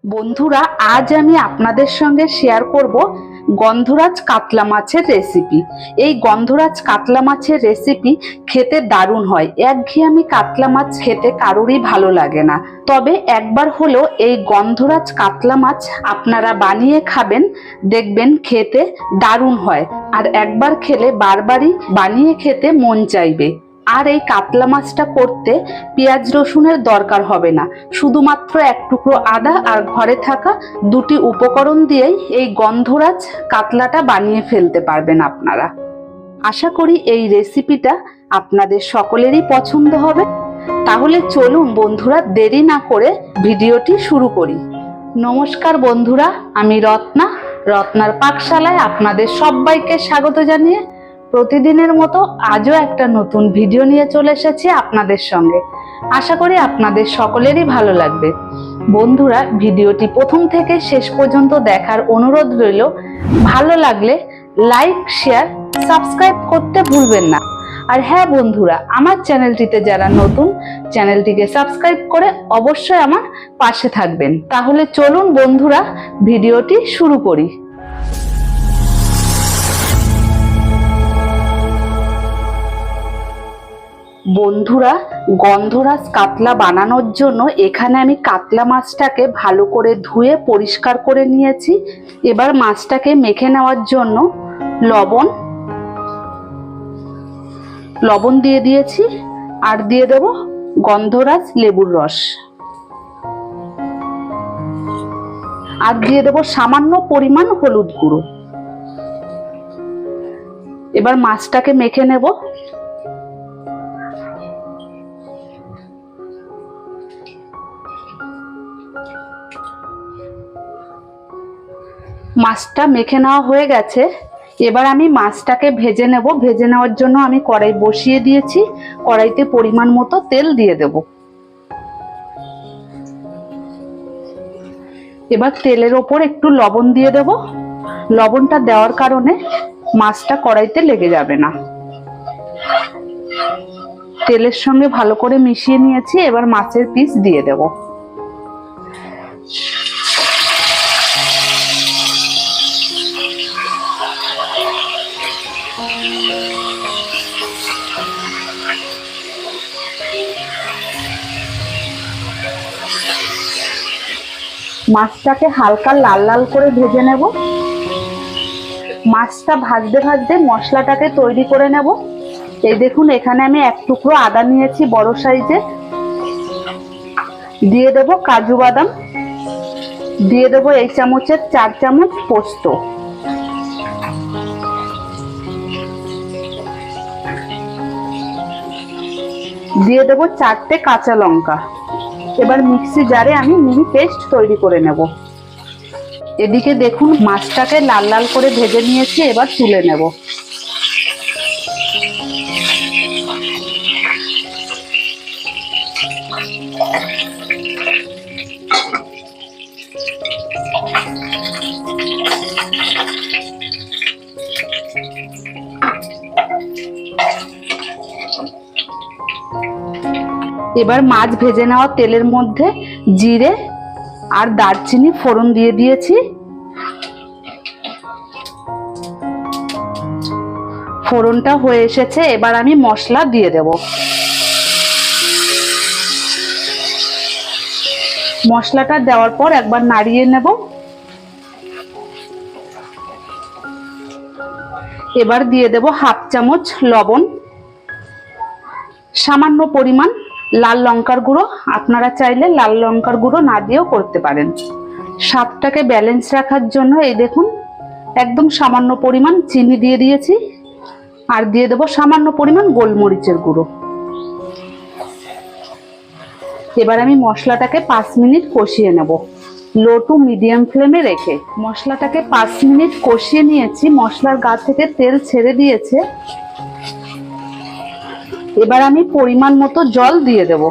বন্ধুরা, আজ আমি আপনাদের সঙ্গে শেয়ার করব গন্ধরাজ কাতলা মাছের রেসিপি। এই গন্ধরাজ কাতলা মাছের রেসিপি খেতে দারুণ হয়। একঘেয়েমি কাতলা মাছ খেতে কারোরই ভালো লাগে না, তবে একবার হলেও এই গন্ধরাজ কাতলা মাছ আপনারা বানিয়ে খাবেন, দেখবেন খেতে দারুণ হয়। আর একবার খেলে বারবারই বানিয়ে খেতে মন চাইবে। আর এই কাতলা মাছটা করতে পেঁয়াজ রসুনের দরকার হবে না, শুধুমাত্র এক টুকরো আদা আর ঘরে থাকা দুটি উপকরণ দিয়েই এই গন্ধরাজ কাতলাটা বানিয়ে ফেলতে পারবেন আপনারা। আশা করি এই রেসিপিটা আপনাদের সকলেরই পছন্দ হবে। তাহলে চলুন বন্ধুরা, দেরি না করে ভিডিওটি শুরু করি। নমস্কার বন্ধুরা, আমি রত্নার পাকশালায় আপনাদের সবাইকে স্বাগত জানিয়ে প্রতিদিনের মতো আজও একটা নতুন ভিডিও নিয়ে চলে এসেছি আপনাদের সঙ্গে। আশা করি আপনাদের সকলেরই ভালো লাগবে। বন্ধুরা, ভিডিওটি প্রথম থেকে শেষ পর্যন্ত দেখার অনুরোধ রইল। ভালো লাগলে লাইক, শেয়ার, সাবস্ক্রাইব করতে ভুলবেন না। আর হ্যাঁ বন্ধুরা, আমার চ্যানেলটিতে যারা নতুন, চ্যানেলটিকে সাবস্ক্রাইব করে অবশ্যই আমার পাশে থাকবেন। তাহলে চলুন বন্ধুরা, ভিডিওটি শুরু করি। বন্ধুরা, গন্ধরাজ কাতলা বানানোর জন্য এখানে আমি কাতলা মাছটাকে ভালো করে ধুয়ে পরিষ্কার করে নিয়েছি। এবার মাছটাকে মেখে নেওয়ার জন্য লবণ দিয়ে দিয়েছি, আর দিয়ে দেব গন্ধরাজ লেবুর রস, আর দিয়ে দেব সামান্য পরিমাণ হলুদ গুঁড়ো। এবার মাছটাকে মেখে নেব। মাছটা মেখে নেওয়া হয়ে গেছে। এবার আমি মাছটাকে ভেজে নেব। ভেজে নেওয়ার জন্য আমি কড়াই বসিয়ে দিয়েছি। কড়াইতে পরিমাণ মতো তেল দিয়ে দেব। এবার তেলের ওপর একটু লবণ দিয়ে দেব। লবণটা দেওয়ার কারণে মাছটা কড়াইতে লেগে যাবে না। তেলের সঙ্গে ভালো করে মিশিয়ে নিয়েছি। এবার মাছের পিস দিয়ে দেব। মাছটাকে হালকা লাল লাল করে ভেজে নেব। মাছটা ভাজতে ভাজতে মশলাটাকে তৈরি করে নেব। এই দেখুন, এখানে আমি এক টুকরো আদা নিয়েছি বড় সাইজে। দিয়ে দেব কাজু বাদাম, দিয়ে দেব এই চামচের 4 চামচ পোস্ত, দিয়ে দেব 4টে কাঁচা লঙ্কা। এবার মিক্সি জারে আমি মিহি পেস্ট তৈরি করে নেব। এদিকে দেখুন, মাছটাকে লাল লাল করে ভেজে নিয়েছি। এবার তুলে নেব। এবার মাছ ভেজে নেওয়া তেলের মধ্যে জিরে আর দারচিনি ফোড়ন দিয়ে দিয়েছি। ফোড়নটা হয়ে এসেছে। এবার আমি মশলা দিয়ে দেব। মশলাটা দেওয়ার পর একবার নাড়িয়ে নেব। এবার দিয়ে দেব 1/2 চামচ লবণ, সামান্য পরিমাণ লাল লঙ্কার গুঁড়ো। আপনারা চাইলে লাল লঙ্কার গুঁড়ো না দিয়েও করতে পারেন। স্বাদটাকে ব্যালেন্স রাখার জন্য এই দেখুন, একদম সামান্য পরিমাণ চিনি দিয়ে দিয়েছি। আর দিয়ে দেব সামান্য পরিমাণ গোলমরিচের গুঁড়ো। এবার আমি মশলাটাকে 5 মিনিট কষিয়ে নেব, লো টু মিডিয়াম ফ্লেমে রেখে। মশলাটাকে 5 মিনিট কষিয়ে নিয়েছি। মশলার গা থেকে তেল ছেড়ে দিয়েছে। এবার আমি পরিমাণ মতো জল দিয়ে দেব।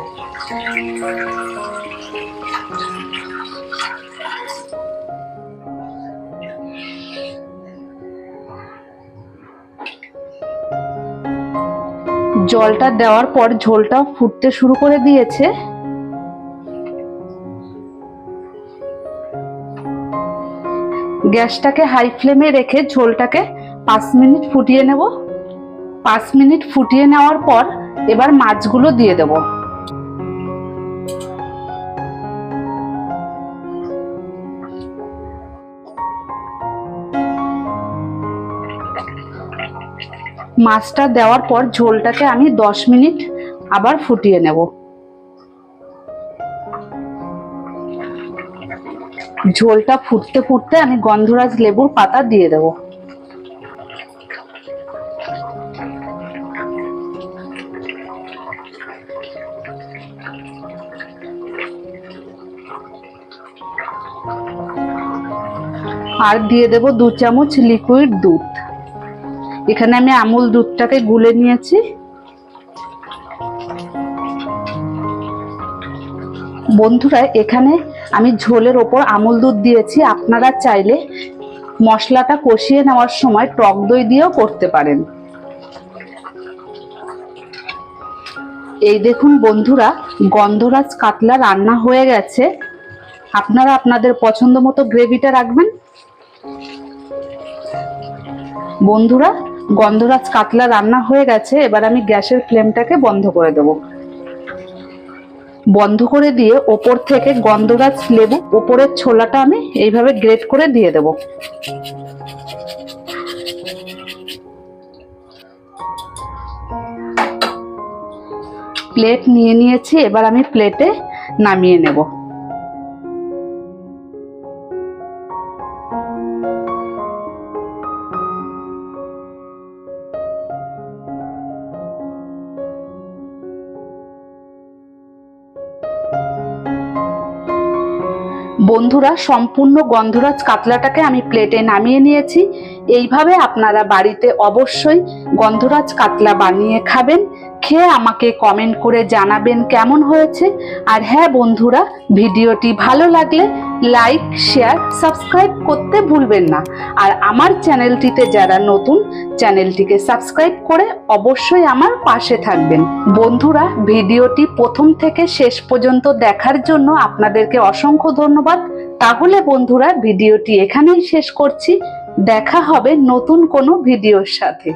জলটা দেওয়ার পর ঝোলটা ফুটতে শুরু করে দিয়েছে। গ্যাসটাকে হাই ফ্লেমে রেখে ঝোলটাকে 5 মিনিট ফুটিয়ে নেব। 5 মিনিট ফুটিয়ে নেওয়ার পর এবার মাছগুলো দিয়ে দেব। মাছটা দেওয়ার পর ঝোলটাকে আমি 10 মিনিট আবার ফুটিয়ে নেব। ঝোলটা ফুটতে ফুটতে আমি গন্ধরাজ লেবুর পাতা দিয়ে দেব। আর দিয়ে দেব 2 চামচ লিকুইড দুধ। এখানে আমি আমুল দুধটাকে গুলে নিয়েছি। বন্ধুরা, এখানে আমি ঝোলের ওপর আমুল দুধ দিয়েছি। আপনারা চাইলে মশলাটা কষিয়ে নেওয়ার সময় টক দই দিয়েও করতে পারেন। এই দেখুন বন্ধুরা, গন্ধরাজ কাতলা রান্না হয়ে গেছে। আপনারা আপনাদের পছন্দ মতো গ্রেভিটা রাখবেন। বন্ধুরা, গন্ধরাজ কাতলা রান্না হয়ে গেছে। এবার আমি গ্যাসের ফ্লেমটাকে বন্ধ করে দেব। বন্ধ করে দিয়ে ওপর থেকে গন্ধরাজ লেবু ওপরের ছোলাটা আমি এইভাবে গ্রেট করে দিয়ে দেব। প্লেট নিয়ে নিয়েছি, এবার আমি প্লেটে নামিয়ে নেব। বন্ধুরা, সম্পূর্ণ গন্ধরাজ কাতলাটাকে আমি প্লেটে নামিয়ে নিয়েছি। এইভাবে আপনারা বাড়িতে অবশ্যই গন্ধরাজ কাতলা বানিয়ে খাবেন। খেয়ে আমাকে কমেন্ট করে জানাবেন কেমন হয়েছে। আর হ্যাঁ বন্ধুরা, ভিডিওটি ভালো লাগলে লাইক, শেয়ার, সাবস্ক্রাইব করতে ভুলবেন না। আর আমার চ্যানেলটিতে যারা নতুন, চ্যানেলটিকে সাবস্ক্রাইব করে অবশ্যই আমার পাশে থাকবেন। বন্ধুরা, ভিডিওটি প্রথম থেকে শেষ পর্যন্ত দেখার জন্য আপনাদেরকে অসংখ্য ধন্যবাদ। তাহলে বন্ধুরা, ভিডিওটি এখানেই শেষ করছি। দেখা হবে নতুন কোনো ভিডিওর সাথে।